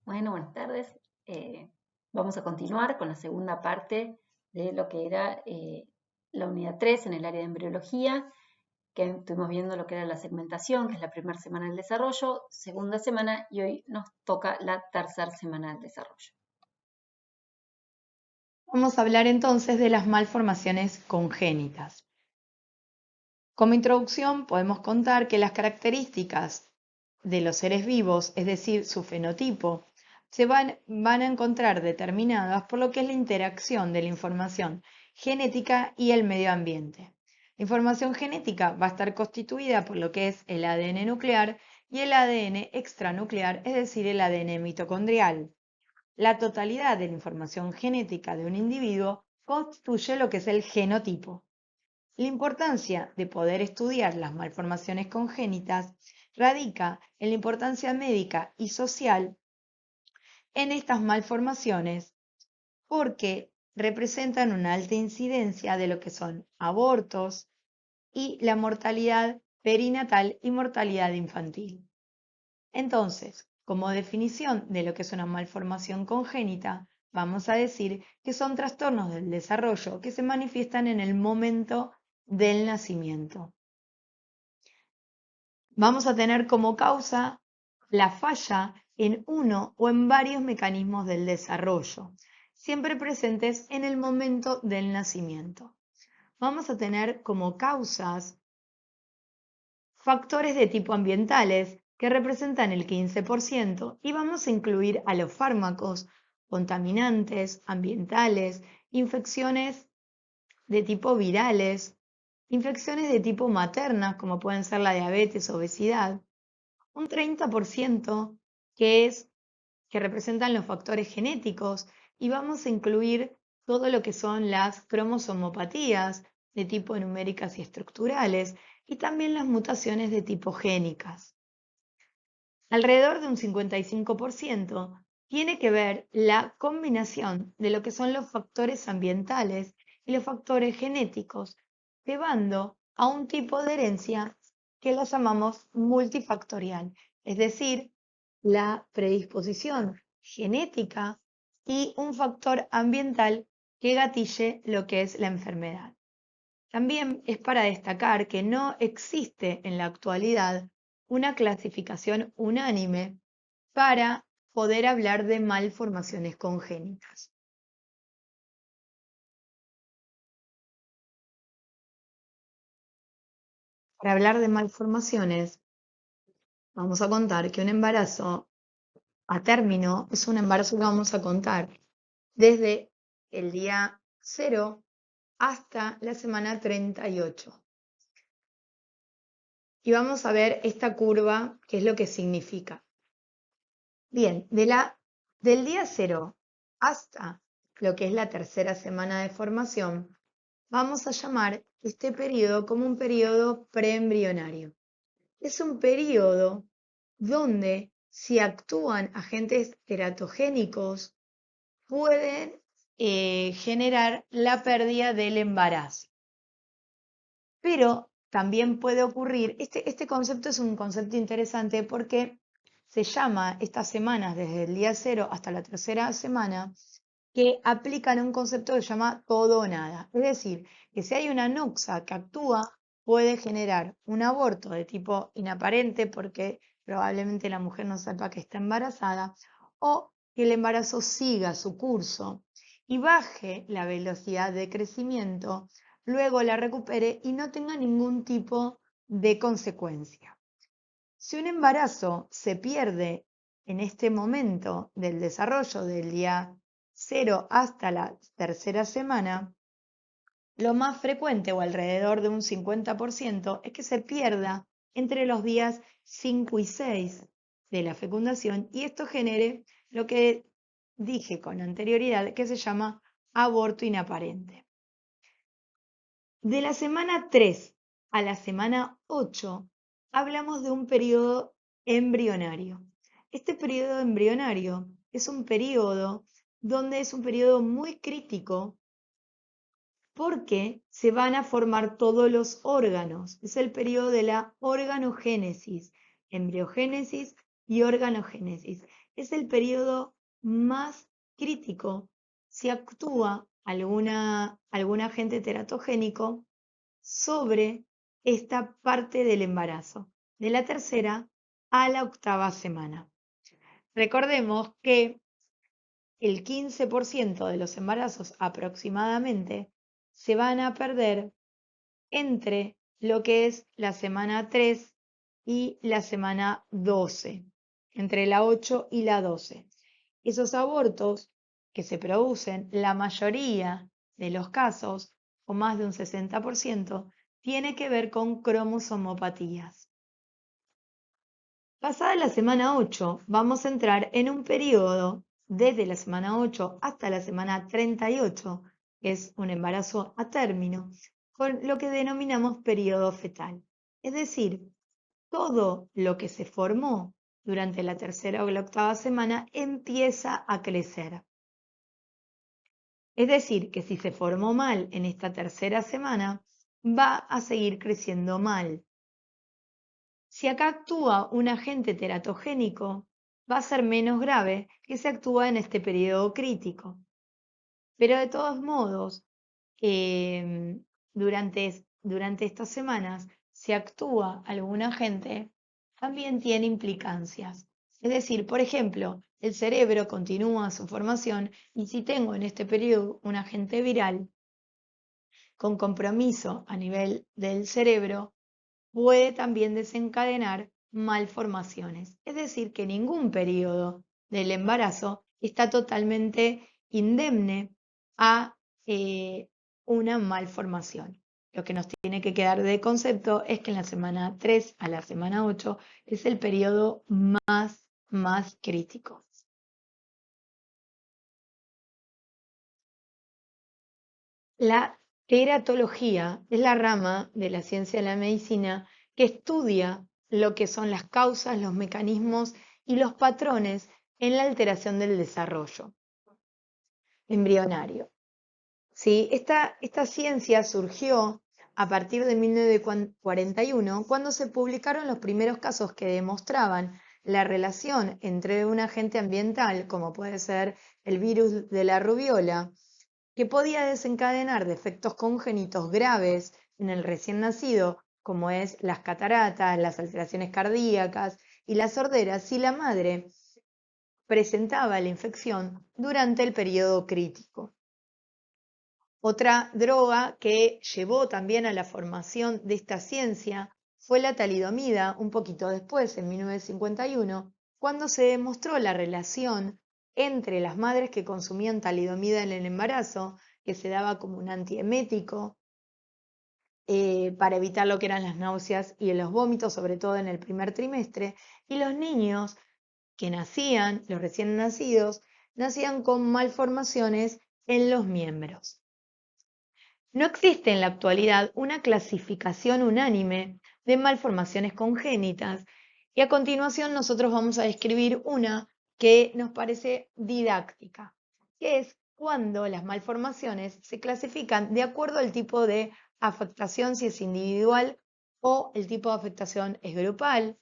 Bueno, buenas tardes. Eh, Vamos a continuar con la segunda parte de lo que era la unidad 3 en el área de embriología, que estuvimos viendo lo que era la segmentación, que es la primera semana del desarrollo, segunda semana, y hoy nos toca la tercera semana del desarrollo. Vamos a hablar entonces de las malformaciones congénitas. Como introducción, podemos contar que las características de los seres vivos, es decir, su fenotipo, van a encontrar determinadas por lo que es la interacción de la información genética y el medio ambiente. La información genética va a estar constituida por lo que es el ADN nuclear y el ADN extranuclear, es decir, el ADN mitocondrial. La totalidad de la información genética de un individuo constituye lo que es el genotipo. La importancia de poder estudiar las malformaciones congénitas radica en la importancia médica y social en estas malformaciones porque representan una alta incidencia de lo que son abortos y la mortalidad perinatal y mortalidad infantil. Entonces, como definición de lo que es una malformación congénita, vamos a decir que son trastornos del desarrollo que se manifiestan en el momento del nacimiento. Vamos a tener como causa la falla en uno o en varios mecanismos del desarrollo, siempre presentes en el momento del nacimiento. Vamos a tener como causas factores de tipo ambientales que representan el 15% y vamos a incluir a los fármacos, contaminantes ambientales, infecciones de tipo virales, infecciones de tipo maternas como pueden ser la diabetes, obesidad, un 30% que es que representan los factores genéticos y vamos a incluir todo lo que son las cromosomopatías de tipo numéricas y estructurales y también las mutaciones de tipo génicas. Alrededor de un 55% tiene que ver la combinación de lo que son los factores ambientales y los factores genéticos, llevando a un tipo de herencia que la llamamos multifactorial, es decir, la predisposición genética y un factor ambiental que gatille lo que es la enfermedad. También es para destacar que no existe en la actualidad una clasificación unánime para poder hablar de malformaciones congénitas. Para hablar de malformaciones, vamos a contar que un embarazo a término es un embarazo que vamos a contar desde el día 0 hasta la semana 38. Y vamos a ver esta curva, qué es lo que significa. Bien, del día 0 hasta lo que es la tercera semana de formación, vamos a llamar este periodo como un periodo preembrionario. Es un periodo donde si actúan agentes teratogénicos pueden generar la pérdida del embarazo. Pero también puede ocurrir, este concepto es un concepto interesante porque se llama estas semanas desde el día 0 hasta la tercera semana que aplican un concepto que se llama todo o nada. Es decir, que si hay una noxa que actúa, puede generar un aborto de tipo inaparente porque probablemente la mujer no sepa que está embarazada o que el embarazo siga su curso y baje la velocidad de crecimiento, luego la recupere y no tenga ningún tipo de consecuencia. Si un embarazo se pierde en este momento del desarrollo del día 0 hasta la tercera semana, lo más frecuente o alrededor de un 50% es que se pierda entre los días 5 y 6 de la fecundación y esto genere lo que dije con anterioridad que se llama aborto inaparente. De la semana 3 a la semana 8 hablamos de un periodo embrionario. Este periodo embrionario es un periodo donde es un periodo muy crítico porque se van a formar todos los órganos. Es el periodo de la organogénesis, embriogénesis y organogénesis. Es el periodo más crítico si actúa algún agente teratogénico sobre esta parte del embarazo, de la tercera a la octava semana. Recordemos que el 15% de los embarazos aproximadamente se van a perder entre lo que es la semana 3 y la semana 12, entre la 8 y la 12. Esos abortos que se producen, la mayoría de los casos, o más de un 60%, tiene que ver con cromosomopatías. Pasada la semana 8, vamos a entrar en un periodo desde la semana 8 hasta la semana 38, que es un embarazo a término, con lo que denominamos periodo fetal. Es decir, todo lo que se formó durante la tercera o la octava semana empieza a crecer. Es decir, que si se formó mal en esta tercera semana, va a seguir creciendo mal. Si acá actúa un agente teratogénico, va a ser menos grave que si actúa en este periodo crítico. Pero de todos modos, durante estas semanas, si actúa algún agente, también tiene implicancias. Es decir, por ejemplo, el cerebro continúa su formación y si tengo en este periodo un agente viral con compromiso a nivel del cerebro, puede también desencadenar malformaciones. Es decir, que ningún periodo del embarazo está totalmente indemne a una malformación. Lo que nos tiene que quedar de concepto es que en la semana 3 a la semana 8 es el periodo más crítico. La teratología es la rama de la ciencia de la medicina que estudia lo que son las causas, los mecanismos y los patrones en la alteración del desarrollo embrionario. ¿Sí? Esta ciencia surgió a partir de 1941, cuando se publicaron los primeros casos que demostraban la relación entre un agente ambiental, como puede ser el virus de la rubiola, que podía desencadenar defectos congénitos graves en el recién nacido, como es las cataratas, las alteraciones cardíacas y la sordera, si la madre presentaba la infección durante el periodo crítico. Otra droga que llevó también a la formación de esta ciencia fue la talidomida, un poquito después, en 1951, cuando se demostró la relación entre las madres que consumían talidomida en el embarazo, que se daba como un antiemético para evitar lo que eran las náuseas y los vómitos, sobre todo en el primer trimestre, y los niños que nacían, los recién nacidos, nacían con malformaciones en los miembros. No existe en la actualidad una clasificación unánime de malformaciones congénitas y a continuación nosotros vamos a describir una que nos parece didáctica, que es cuando las malformaciones se clasifican de acuerdo al tipo de afectación, si es individual o el tipo de afectación es grupal,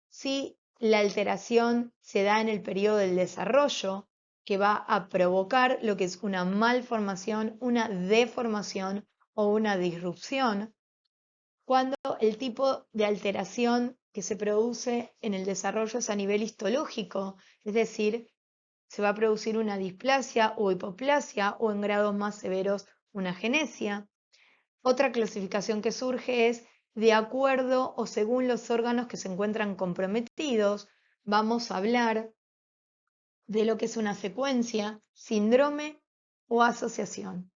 si la alteración se da en el periodo del desarrollo, que va a provocar lo que es una malformación, una deformación o una disrupción, cuando el tipo de alteración que se produce en el desarrollo es a nivel histológico, es decir, se va a producir una displasia o hipoplasia o en grados más severos una agenesia. Otra clasificación que surge es de acuerdo o según los órganos que se encuentran comprometidos. Vamos a hablar de lo que es una secuencia, síndrome o asociación.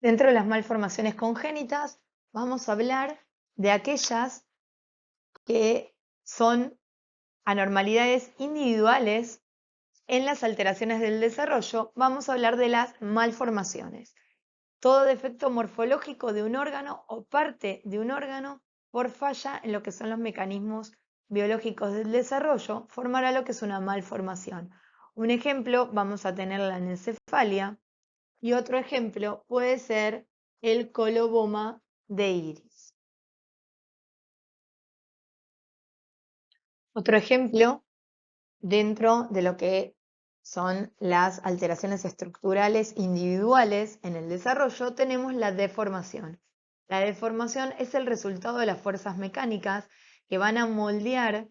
Dentro de las malformaciones congénitas, vamos a hablar de aquellas que son anormalidades individuales en las alteraciones del desarrollo. Vamos a hablar de las malformaciones. Todo defecto morfológico de un órgano o parte de un órgano por falla en lo que son los mecanismos biológicos del desarrollo formará lo que es una malformación. Un ejemplo, vamos a tener la anencefalia y otro ejemplo puede ser el coloboma de iris. Otro ejemplo dentro de lo que son las alteraciones estructurales individuales en el desarrollo, tenemos la deformación. La deformación es el resultado de las fuerzas mecánicas que van a moldear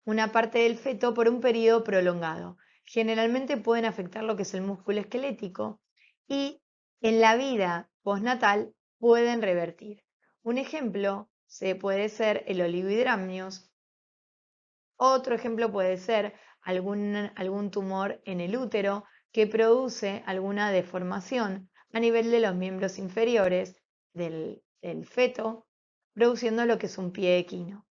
una parte del feto por un periodo prolongado. Generalmente pueden afectar lo que es el músculo esquelético y en la vida postnatal pueden revertir. Un ejemplo puede ser el oligohidramnios. Otro ejemplo puede ser algún tumor en el útero que produce alguna deformación a nivel de los miembros inferiores del feto, produciendo lo que es un pie equino.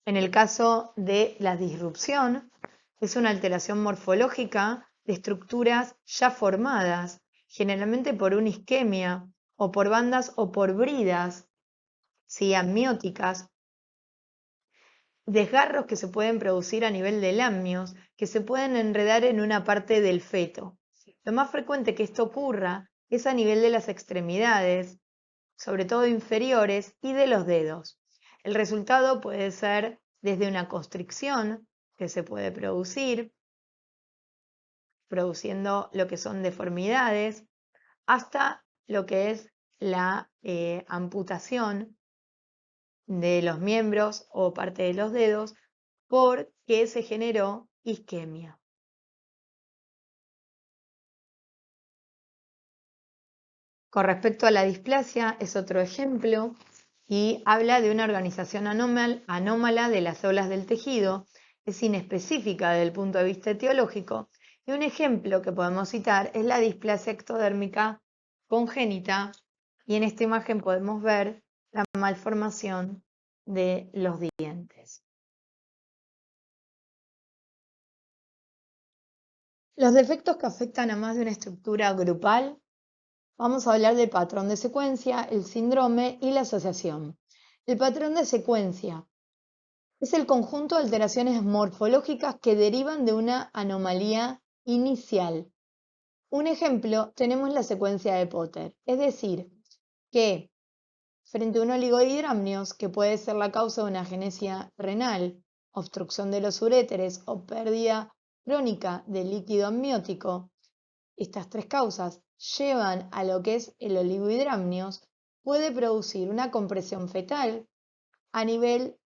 En el caso de la disrupción, es una alteración morfológica de estructuras ya formadas, generalmente por una isquemia o por bandas o por bridas, ¿sí?, amnióticas, desgarros que se pueden producir a nivel de lamnios, que se pueden enredar en una parte del feto. Lo más frecuente que esto ocurra es a nivel de las extremidades, sobre todo inferiores, y de los dedos. El resultado puede ser desde una constricción que se puede producir, produciendo lo que son deformidades, hasta lo que es la amputación de los miembros o parte de los dedos porque se generó isquemia. Con respecto a la displasia, es otro ejemplo y habla de una organización anómala de las células del tejido, es inespecífica desde el punto de vista etiológico, y un ejemplo que podemos citar es la displasia ectodérmica congénita, y en esta imagen podemos ver la malformación de los dientes. Los defectos que afectan a más de una estructura grupal, vamos a hablar del patrón de secuencia, el síndrome y la asociación. El patrón de secuencia es el conjunto de alteraciones morfológicas que derivan de una anomalía inicial. Un ejemplo, tenemos la secuencia de Potter, es decir, que frente a un oligohidramnios, que puede ser la causa de una agenesia renal, obstrucción de los uréteres o pérdida crónica de líquido amniótico, estas tres causas llevan a lo que es el oligohidramnios, puede producir una compresión fetal a nivel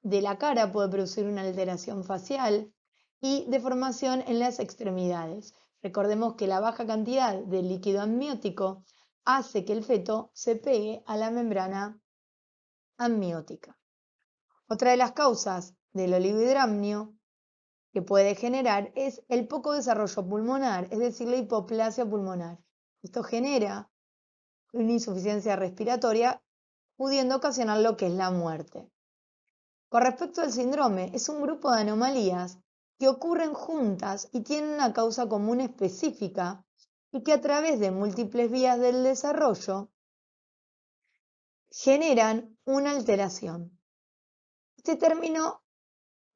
de la cara, puede producir una alteración facial y deformación en las extremidades. Recordemos que la baja cantidad de líquido amniótico hace que el feto se pegue a la membrana amniótica. Otra de las causas del oligohidramnio que puede generar es el poco desarrollo pulmonar, es decir, la hipoplasia pulmonar. Esto genera una insuficiencia respiratoria, pudiendo ocasionar lo que es la muerte. Con respecto al síndrome, es un grupo de anomalías que ocurren juntas y tienen una causa común específica y que a través de múltiples vías del desarrollo generan una alteración. Este término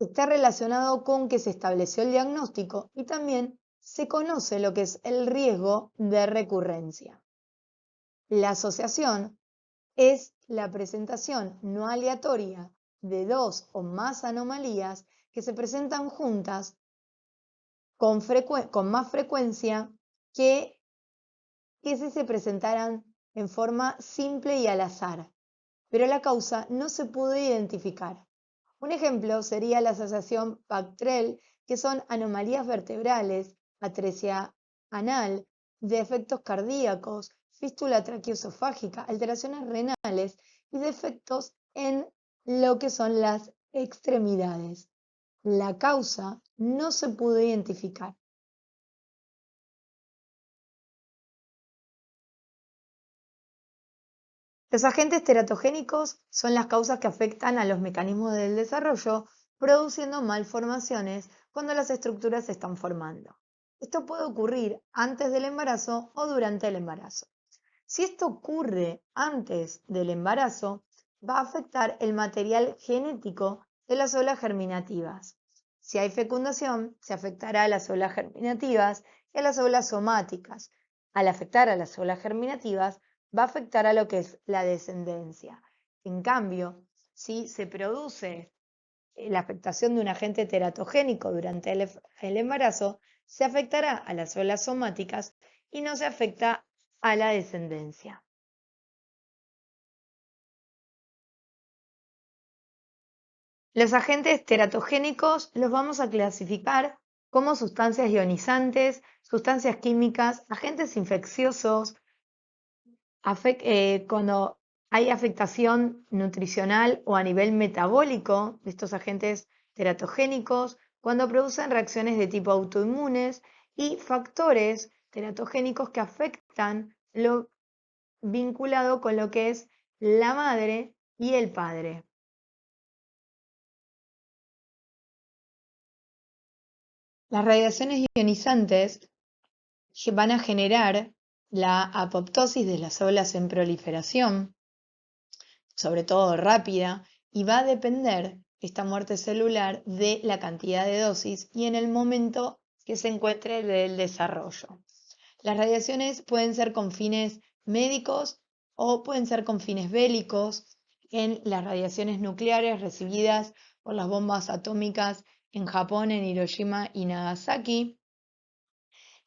está relacionado con que se estableció el diagnóstico y también se conoce lo que es el riesgo de recurrencia. La asociación es la presentación no aleatoria de dos o más anomalías que se presentan juntas con más frecuencia que si se presentaran en forma simple y al azar, pero la causa no se pudo identificar. Un ejemplo sería la asociación Bactrel, que son anomalías vertebrales, atresia anal, defectos cardíacos, fístula traqueoesofágica, alteraciones renales y defectos en lo que son las extremidades. La causa no se pudo identificar. Los agentes teratogénicos son las causas que afectan a los mecanismos del desarrollo, produciendo malformaciones cuando las estructuras se están formando. Esto puede ocurrir antes del embarazo o durante el embarazo. Si esto ocurre antes del embarazo, va a afectar el material genético de las células germinativas. Si hay fecundación, se afectará a las células germinativas y a las células somáticas. Al afectar a las células germinativas, va a afectar a lo que es la descendencia. En cambio, si se produce la afectación de un agente teratogénico durante el embarazo, se afectará a las células somáticas y no se afecta a la descendencia. Los agentes teratogénicos los vamos a clasificar como sustancias ionizantes, sustancias químicas, agentes infecciosos, cuando hay afectación nutricional o a nivel metabólico de estos agentes teratogénicos, cuando producen reacciones de tipo autoinmunes y factores teratogénicos que afectan lo vinculado con lo que es la madre y el padre. Las radiaciones ionizantes van a generar la apoptosis de las células en proliferación, sobre todo rápida, y va a depender esta muerte celular de la cantidad de dosis y en el momento que se encuentre del desarrollo. Las radiaciones pueden ser con fines médicos o pueden ser con fines bélicos. En las radiaciones nucleares recibidas por las bombas atómicas en Japón, en Hiroshima y Nagasaki,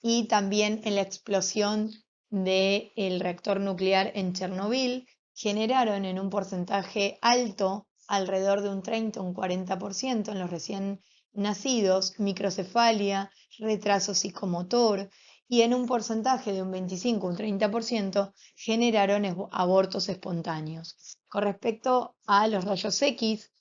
y también en la explosión del reactor nuclear en Chernobyl, generaron en un porcentaje alto, alrededor de un 30 o un 40% en los recién nacidos, microcefalia, retraso psicomotor, y en un porcentaje de un 25 o un 30% generaron abortos espontáneos. Con respecto a los rayos X,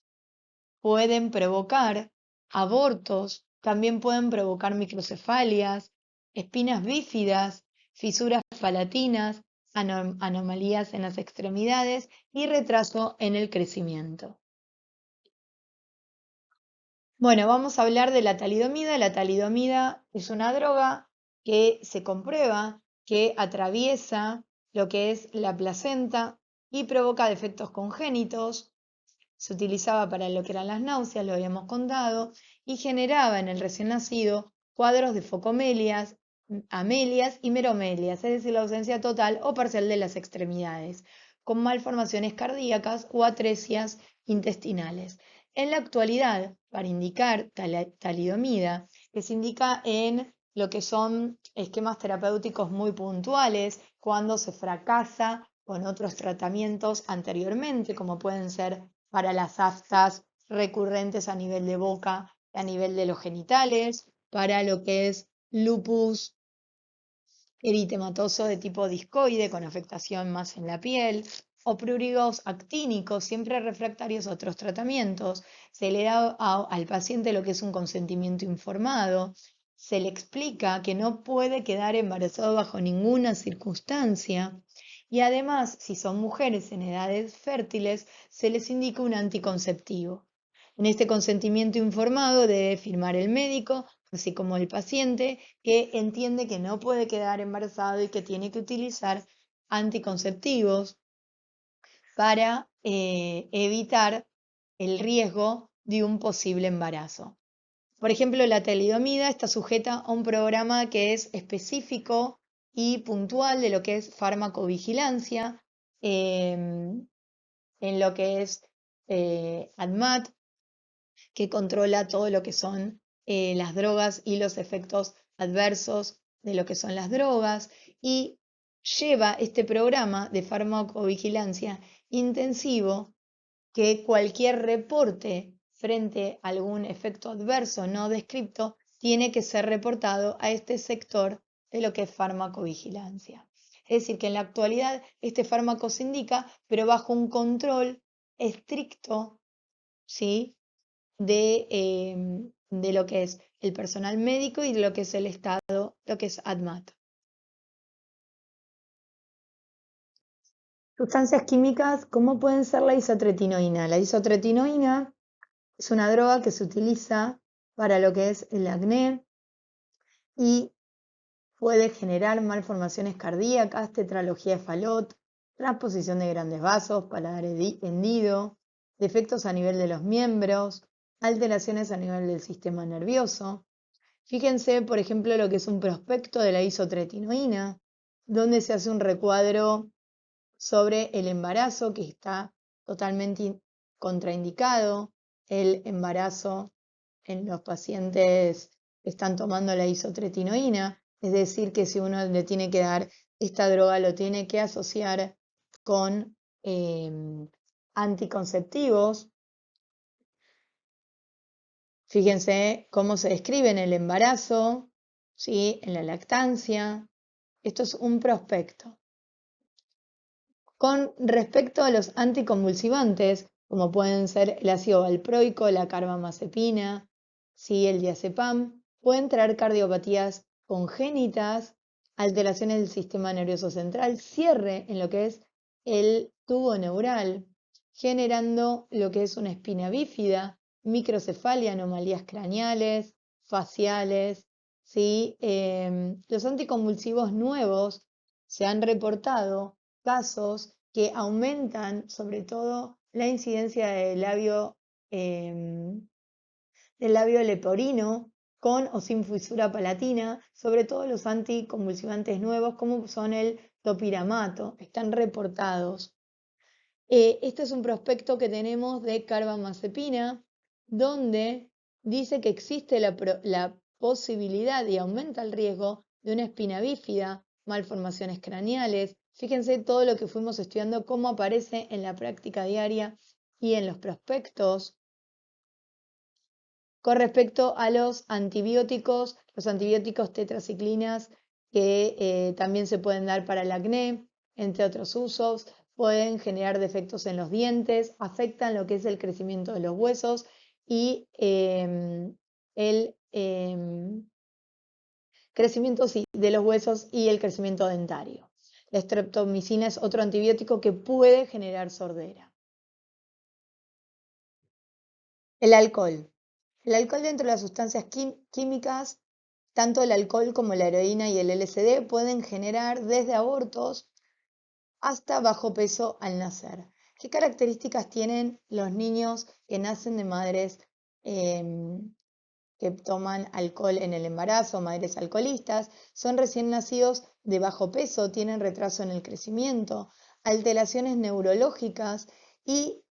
pueden provocar abortos, también pueden provocar microcefalias, espinas bífidas, fisuras palatinas, anomalías en las extremidades y retraso en el crecimiento. Bueno, vamos a hablar de la talidomida. La talidomida es una droga que se comprueba que atraviesa lo que es la placenta y provoca defectos congénitos. Se utilizaba para lo que eran las náuseas, lo habíamos contado, y generaba en el recién nacido cuadros de focomelias, amelias y meromelias, es decir, la ausencia total o parcial de las extremidades, con malformaciones cardíacas o atresias intestinales. En la actualidad, para indicar talidomida, que se indica en lo que son esquemas terapéuticos muy puntuales, cuando se fracasa con otros tratamientos anteriormente, como pueden ser para las aftas recurrentes a nivel de boca, a nivel de los genitales, para lo que es lupus eritematoso de tipo discoide con afectación más en la piel, o pruridos actínicos, siempre refractarios a otros tratamientos. Se le da al paciente lo que es un consentimiento informado, se le explica que no puede quedar embarazado bajo ninguna circunstancia. Y además, si son mujeres en edades fértiles, se les indica un anticonceptivo. En este consentimiento informado debe firmar el médico, así como el paciente, que entiende que no puede quedar embarazado y que tiene que utilizar anticonceptivos para evitar el riesgo de un posible embarazo. Por ejemplo, la talidomida está sujeta a un programa que es específico y puntual de lo que es farmacovigilancia, en lo que es ADMAT, que controla todo lo que son las drogas y los efectos adversos de lo que son las drogas, y lleva este programa de farmacovigilancia intensivo que cualquier reporte frente a algún efecto adverso no descripto tiene que ser reportado a este sector de lo que es farmacovigilancia. Es decir, que en la actualidad este fármaco se indica, pero bajo un control estricto, ¿sí?, de lo que es el personal médico y de lo que es el Estado, lo que es ADMAT. Sustancias químicas, ¿cómo pueden ser la isotretinoína? La isotretinoína es una droga que se utiliza para lo que es el acné y puede generar malformaciones cardíacas, tetralogía de Fallot, transposición de grandes vasos, paladar hendido, defectos a nivel de los miembros, alteraciones a nivel del sistema nervioso. Fíjense, por ejemplo, lo que es un prospecto de la isotretinoína, donde se hace un recuadro sobre el embarazo, que está totalmente contraindicado, el embarazo en los pacientes que están tomando la isotretinoína, es decir, que si uno le tiene que dar esta droga, lo tiene que asociar con anticonceptivos. Fíjense cómo se describe en el embarazo, ¿sí? En la lactancia. Esto es un prospecto. Con respecto a los anticonvulsivantes, como pueden ser el ácido valproico, la carbamazepina, ¿sí? El diazepam, pueden traer cardiopatías congénitas, alteraciones del sistema nervioso central, cierre en lo que es el tubo neural, generando lo que es una espina bífida, microcefalia, anomalías craneales, faciales, ¿sí? Los anticonvulsivos nuevos se han reportado casos que aumentan sobre todo la incidencia del labio leporino con o sin fisura palatina, sobre todo los anticonvulsivantes nuevos como son el topiramato, están reportados. Este es un prospecto que tenemos de carbamazepina, donde dice que existe la posibilidad y aumenta el riesgo de una espina bífida, malformaciones craneales. Fíjense todo lo que fuimos estudiando, cómo aparece en la práctica diaria y en los prospectos. Con respecto a los antibióticos tetraciclinas que también se pueden dar para el acné, entre otros usos, pueden generar defectos en los dientes, afectan lo que es el crecimiento de los huesos y el crecimiento de los huesos y el crecimiento dentario. La streptomicina es otro antibiótico que puede generar sordera. El alcohol. El alcohol dentro de las sustancias químicas, tanto el alcohol como la heroína y el LSD pueden generar desde abortos hasta bajo peso al nacer. ¿Qué características tienen los niños que nacen de madres que toman alcohol en el embarazo, madres alcoholistas? Son recién nacidos de bajo peso, tienen retraso en el crecimiento, alteraciones neurológicas y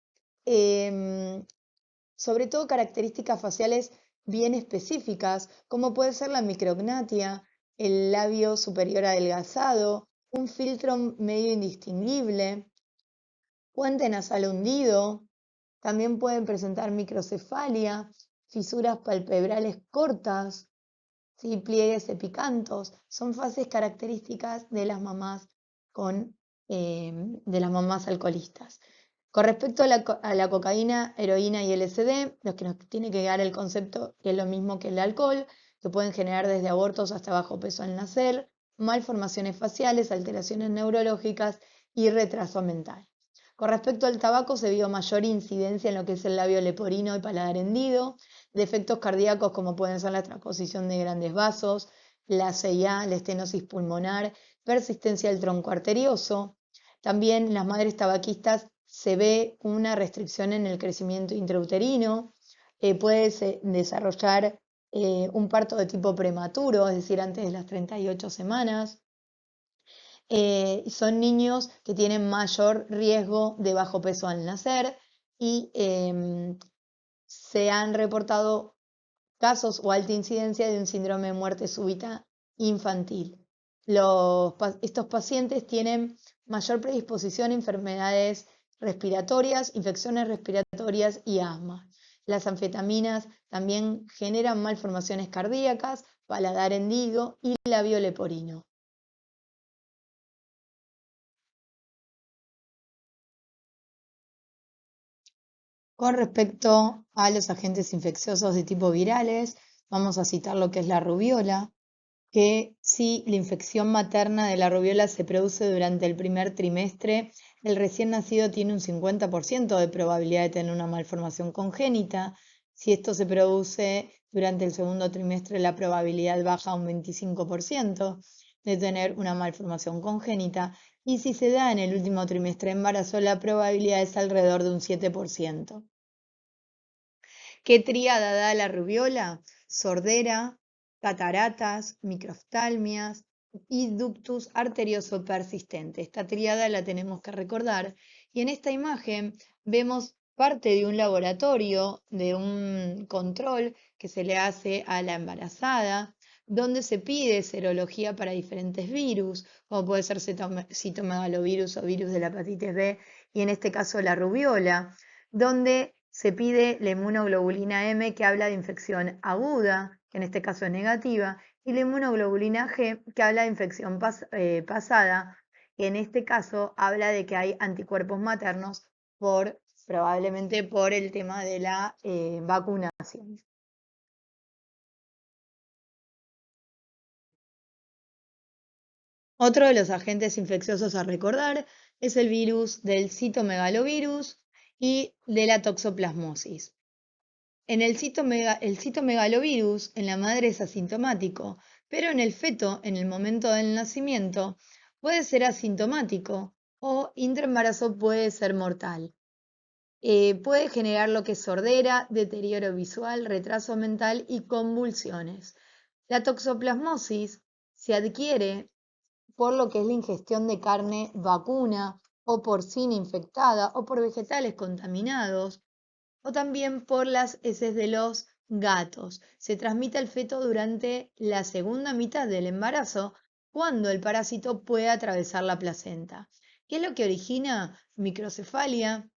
sobre todo características faciales bien específicas, como puede ser la micrognatia, el labio superior adelgazado, un filtro medio indistinguible, puente nasal hundido, también pueden presentar microcefalia, fisuras palpebrales cortas, ¿sí? Pliegues epicantos, son fases características de las mamás de las mamás alcoholistas. Con respecto a la cocaína, heroína y LSD, los que nos tiene que dar el concepto que es lo mismo que el alcohol, que pueden generar desde abortos hasta bajo peso al nacer, malformaciones faciales, alteraciones neurológicas y retraso mental. Con respecto al tabaco, se vio mayor incidencia en lo que es el labio leporino y paladar hendido, defectos cardíacos como pueden ser la transposición de grandes vasos, la CIA, la estenosis pulmonar, persistencia del tronco arterioso. También en las madres tabaquistas se ve una restricción en el crecimiento intrauterino, puede desarrollar un parto de tipo prematuro, es decir, antes de las 38 semanas. Son niños que tienen mayor riesgo de bajo peso al nacer y se han reportado casos o alta incidencia de un síndrome de muerte súbita infantil. Estos pacientes tienen mayor predisposición a enfermedades respiratorias, infecciones respiratorias y asma. Las anfetaminas también generan malformaciones cardíacas, paladar hendido y labio leporino. Con respecto a los agentes infecciosos de tipo virales, vamos a citar lo que es la rubiola, que si la infección materna de la rubiola se produce durante el primer trimestre, el recién nacido tiene un 50% de probabilidad de tener una malformación congénita. Si esto se produce durante el segundo trimestre, la probabilidad baja a un 25% de tener una malformación congénita. Y si se da en el último trimestre de embarazo, la probabilidad es alrededor de un 7%. ¿Qué tríada da la rubiola? Sordera, cataratas, microftalmias, y ductus arterioso persistente. Esta tríada la tenemos que recordar. Y en esta imagen vemos parte de un laboratorio, de un control que se le hace a la embarazada, donde se pide serología para diferentes virus, como puede ser citomegalovirus o virus de la hepatitis B, y en este caso la rubiola, donde se pide la inmunoglobulina M, que habla de infección aguda, que en este caso es negativa, y la inmunoglobulina G, que habla de infección pasada, que en este caso habla de que hay anticuerpos maternos probablemente por el tema de la vacunación. Otro de los agentes infecciosos a recordar es el virus del citomegalovirus y de la toxoplasmosis. El citomegalovirus en la madre es asintomático, pero en el feto, en el momento del nacimiento, puede ser asintomático o intraembarazo puede ser mortal. Puede generar lo que es sordera, deterioro visual, retraso mental y convulsiones. La toxoplasmosis se adquiere por lo que es la ingestión de carne vacuna o porcina infectada o por vegetales contaminados o también por las heces de los gatos. Se transmite al feto durante la segunda mitad del embarazo cuando el parásito puede atravesar la placenta. ¿Qué es lo que origina? Microcefalia,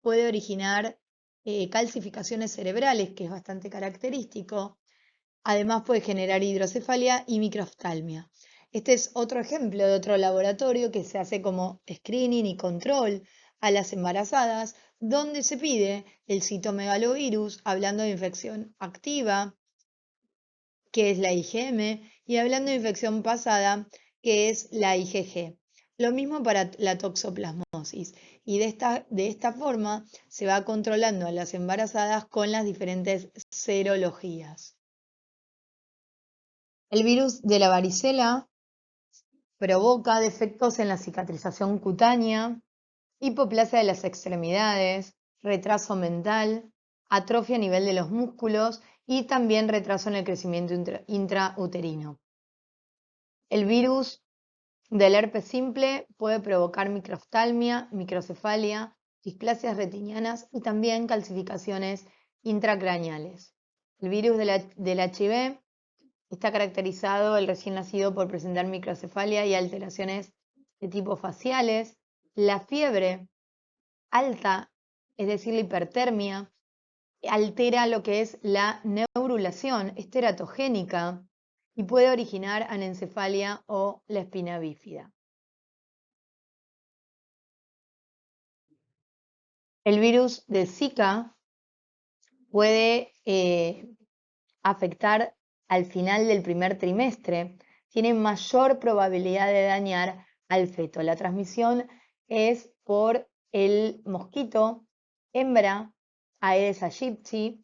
puede originar calcificaciones cerebrales, que es bastante característico. Además puede generar hidrocefalia y microftalmia. Este es otro ejemplo de otro laboratorio que se hace como screening y control a las embarazadas, donde se pide el citomegalovirus, hablando de infección activa, que es la IgM, y hablando de infección pasada, que es la IgG. Lo mismo para la toxoplasmosis. Y de esta forma se va controlando a las embarazadas con las diferentes serologías. El virus de la varicela provoca defectos en la cicatrización cutánea, hipoplasia de las extremidades, retraso mental, atrofia a nivel de los músculos y también retraso en el crecimiento intrauterino. El virus del herpes simple puede provocar microftalmia, microcefalia, displasias retinianas y también calcificaciones intracraneales. El virus del HIV está caracterizado el recién nacido por presentar microcefalia y alteraciones de tipo faciales. La fiebre alta, es decir, la hipertermia, altera lo que es la neurulación, es teratogénica y puede originar anencefalia o la espina bífida. El virus de Zika puede afectar al final del primer trimestre, tiene mayor probabilidad de dañar al feto. La transmisión es por el mosquito hembra Aedes aegypti.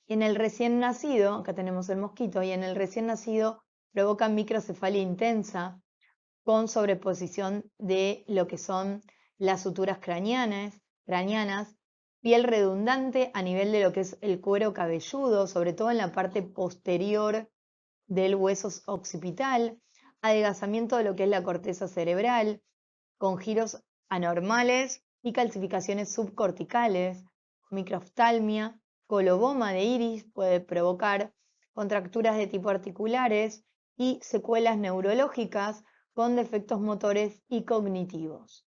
Y en el recién nacido, acá tenemos el mosquito, y en el recién nacido provoca microcefalia intensa con sobreposición de lo que son las suturas craneanas, piel redundante a nivel de lo que es el cuero cabelludo, sobre todo en la parte posterior del hueso occipital, adelgazamiento de lo que es la corteza cerebral, con giros anormales y calcificaciones subcorticales, microftalmia, coloboma de iris puede provocar contracturas de tipo articulares y secuelas neurológicas con defectos motores y cognitivos.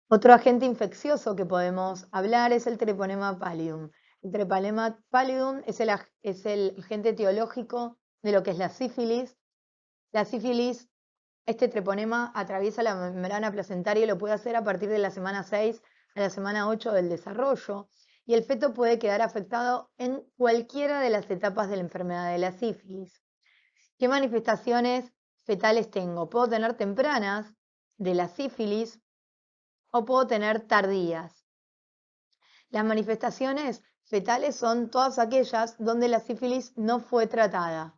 Otro agente infeccioso que podemos hablar es el Treponema pallidum. El Treponema pallidum es el agente etiológico de lo que es la sífilis. La sífilis, este treponema atraviesa la membrana placentaria y lo puede hacer a partir de la semana 6 a la semana 8 del desarrollo. Y el feto puede quedar afectado en cualquiera de las etapas de la enfermedad de la sífilis. ¿Qué manifestaciones fetales tengo? Puedo tener tempranas de la sífilis o puedo tener tardías. Las manifestaciones fetales son todas aquellas donde la sífilis no fue tratada.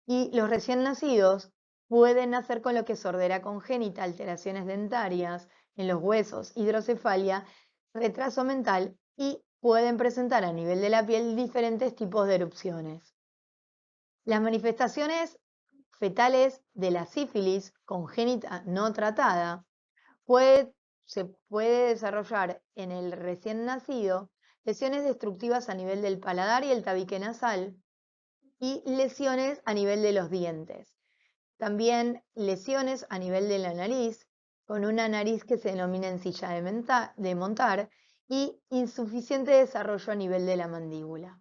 Y los recién nacidos pueden nacer con lo que es sordera congénita, alteraciones dentarias en los huesos, hidrocefalia, retraso mental y pueden presentar a nivel de la piel diferentes tipos de erupciones. Las manifestaciones fetales de la sífilis congénita no tratada se puede desarrollar en el recién nacido lesiones destructivas a nivel del paladar y el tabique nasal y lesiones a nivel de los dientes. También lesiones a nivel de la nariz, con una nariz que se denomina encilla de montar y insuficiente desarrollo a nivel de la mandíbula.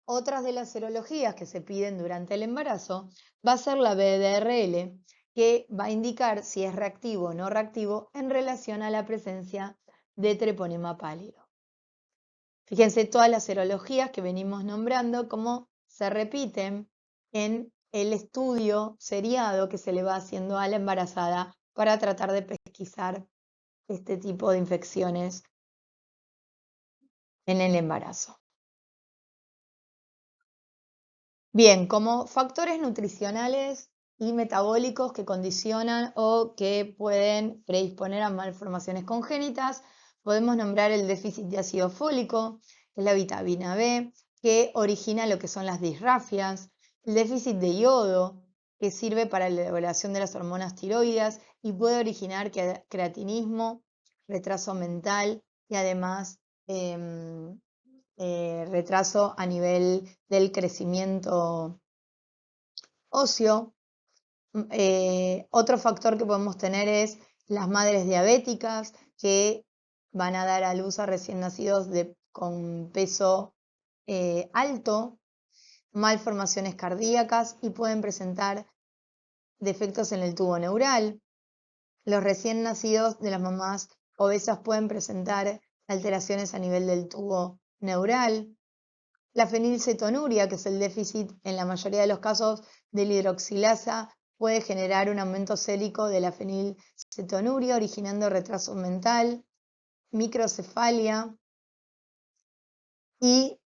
Otras de las serologías que se piden durante el embarazo va a ser la BDRL, que va a indicar si es reactivo o no reactivo en relación a la presencia de treponema pálido. Fíjense todas las serologías que venimos nombrando, cómo se repiten en el estudio seriado que se le va haciendo a la embarazada para tratar de pesquisar este tipo de infecciones en el embarazo. Bien, como factores nutricionales y metabólicos que condicionan o que pueden predisponer a malformaciones congénitas, podemos nombrar el déficit de ácido fólico, que es la vitamina B, que origina lo que son las disrafias, el déficit de yodo, que sirve para la elaboración de las hormonas tiroides y puede originar creatinismo, retraso mental y además retraso a nivel del crecimiento óseo. Otro factor que podemos tener es las madres diabéticas que van a dar a luz a recién nacidos con peso alto, malformaciones cardíacas y pueden presentar defectos en el tubo neural. Los recién nacidos de las mamás obesas pueden presentar alteraciones a nivel del tubo neural. La fenilcetonuria, que es el déficit en la mayoría de los casos de la hidroxilasa, puede generar un aumento sérico de la fenilcetonuria, originando retraso mental, microcefalia y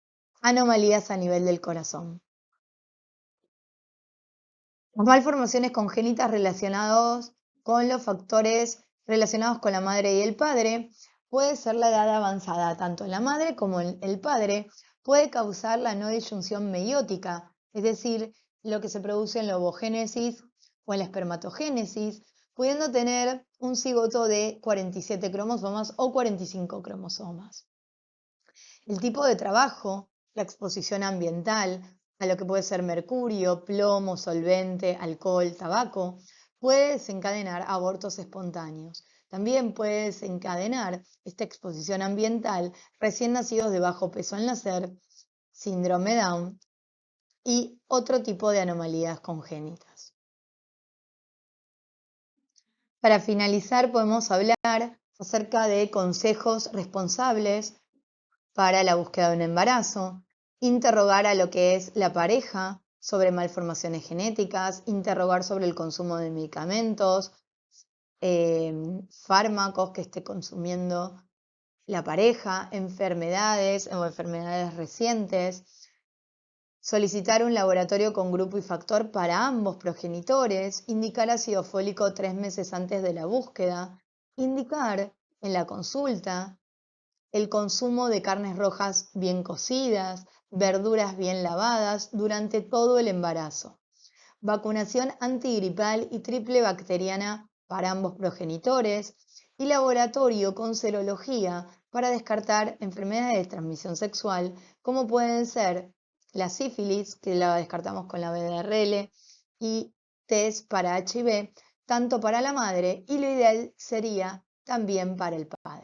anomalías a nivel del corazón. Las malformaciones congénitas relacionadas con los factores relacionados con la madre y el padre puede ser la edad avanzada, tanto en la madre como en el padre, puede causar la no disyunción meiótica, es decir, lo que se produce en la ovogénesis o en la espermatogénesis, pudiendo tener un cigoto de 47 cromosomas o 45 cromosomas. El tipo de trabajo, la exposición ambiental, a lo que puede ser mercurio, plomo, solvente, alcohol, tabaco, puede desencadenar abortos espontáneos. También puede desencadenar esta exposición ambiental recién nacidos de bajo peso al nacer, síndrome Down y otro tipo de anomalías congénitas. Para finalizar, podemos hablar acerca de consejos responsables para la búsqueda de un embarazo, interrogar a lo que es la pareja sobre malformaciones genéticas, interrogar sobre el consumo de medicamentos, fármacos que esté consumiendo la pareja, enfermedades o enfermedades recientes, solicitar un laboratorio con grupo y factor para ambos progenitores, indicar ácido fólico 3 meses antes de la búsqueda, indicar en la consulta el consumo de carnes rojas bien cocidas, verduras bien lavadas durante todo el embarazo, vacunación antigripal y triple bacteriana para ambos progenitores y laboratorio con serología para descartar enfermedades de transmisión sexual como pueden ser la sífilis, que la descartamos con la BDRL, y test para HIV, tanto para la madre y lo ideal sería también para el padre.